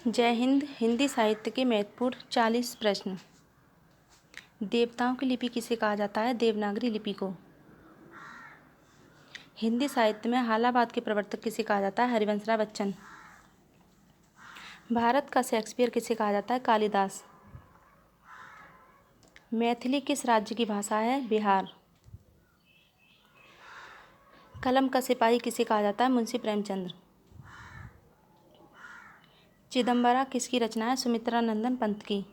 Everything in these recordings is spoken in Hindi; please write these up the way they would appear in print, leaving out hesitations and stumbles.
जय हिंद। हिंदी साहित्य के महत्वपूर्ण 40 प्रश्न। देवताओं की लिपि किसे कहा जाता है? देवनागरी लिपि को। हिंदी साहित्य में हालाबाद के प्रवर्तक किसे कहा जाता है? हरिवंशराय बच्चन। भारत का शेक्सपियर किसे कहा जाता है? कालिदास। मैथिली किस राज्य की भाषा है? बिहार। कलम का सिपाही किसे कहा जाता है? मुंशी प्रेमचंद्र। चिदम्बरा किसकी रचना है? सुमित्रा नंदन पंत की।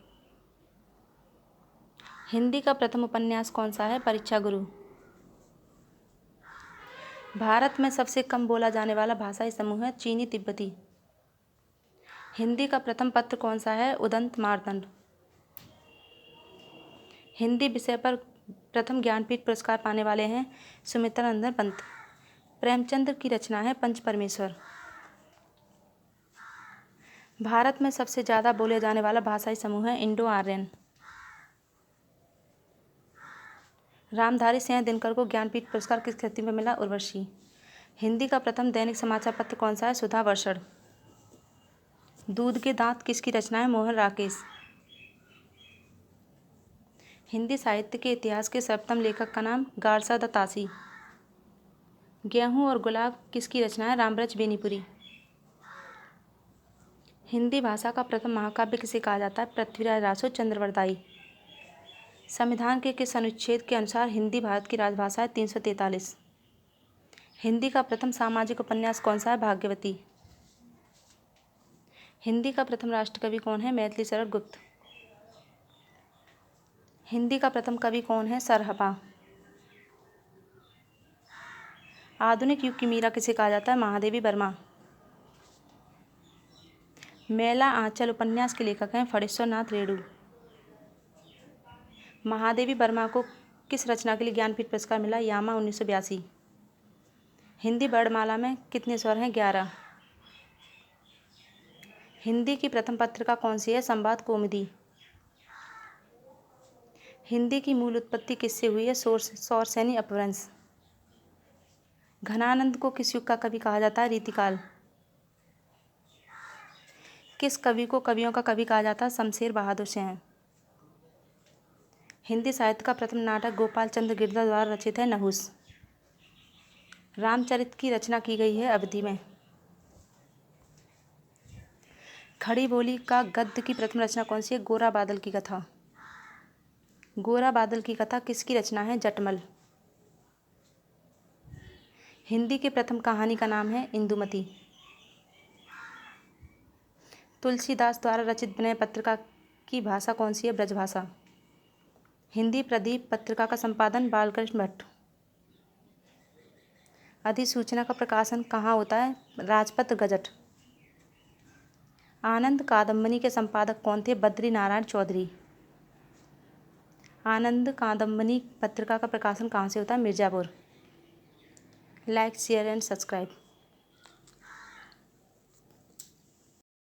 हिंदी का प्रथम उपन्यास कौन सा है? परीक्षा गुरु। भारत में सबसे कम बोला जाने वाला भाषाई समूह है चीनी तिब्बती। हिंदी का प्रथम पत्र कौन सा है? उदंत मार्तंड। हिंदी विषय पर प्रथम ज्ञानपीठ पुरस्कार पाने वाले हैं सुमित्रा नंदन पंत। प्रेमचंद की रचना है पंच परमेश्वर। भारत में सबसे ज़्यादा बोले जाने वाला भाषाई समूह है इंडो आर्यन। रामधारी सिंह दिनकर को ज्ञानपीठ पुरस्कार किस कृति में मिला? उर्वशी। हिंदी का प्रथम दैनिक समाचार पत्र कौन सा है? सुधा वर्षण। दूध के दांत किसकी रचना है? मोहन राकेश। हिंदी साहित्य के इतिहास के सर्वप्रथम लेखक का नाम? गारसा द तासी। गेहूँ और गुलाब किसकी रचना है? रामब्रज बेनीपुरी। हिंदी भाषा का प्रथम महाकाव्य किसे कहा जाता है? पृथ्वीराज रासो चंद्रवरदाई। संविधान के किस अनुच्छेद के अनुसार हिंदी भारत की राजभाषा है? 343। हिंदी का प्रथम सामाजिक उपन्यास कौन सा है? भाग्यवती। हिंदी का प्रथम राष्ट्रकवि कौन है? मैथिली शरण गुप्त। हिंदी का प्रथम कवि कौन है? सरहपा। आधुनिक युग की मीरा किसे कहा जाता है? महादेवी वर्मा। मेला आंचल उपन्यास के लेखक हैं फणीश्वर नाथ रेणु। महादेवी वर्मा को किस रचना के लिए ज्ञानपीठ पुरस्कार मिला? यामा 1982। हिंदी वर्णमाला में कितने स्वर हैं? 11। हिंदी की प्रथम पत्रिका कौन सी है? संवाद कौमुदी। हिंदी की मूल उत्पत्ति किससे हुई है? सौरसेनी अपभ्रंश। घनानंद को किस युग का कवि कहा जाता है? रीतिकाल। किस कवि को कवियों का कवि कहा जाता है? शमशेर बहादुर सिंह। हिंदी साहित्य का प्रथम नाटक गोपाल चंद्र गिरधर द्वारा रचित है नहुस। रामचरित की रचना की गई है अवधि में। खड़ी बोली का गद्य की प्रथम रचना कौन सी है? गोरा बादल की कथा। गोरा बादल की कथा किसकी रचना है? जटमल। हिंदी के प्रथम कहानी का नाम है इंदुमती। तुलसीदास द्वारा रचित विनय पत्रिका की भाषा कौन सी है? ब्रजभाषा। हिंदी प्रदीप पत्रिका का संपादन बालकृष्ण भट्ट। अधिसूचना का प्रकाशन कहाँ होता है? राजपत्र गजट। आनंद कादम्बनी के संपादक कौन थे? बद्री नारायण चौधरी। आनंद कादम्बनी पत्रिका का प्रकाशन कहाँ से होता है? Mirzapur. Like share and subscribe.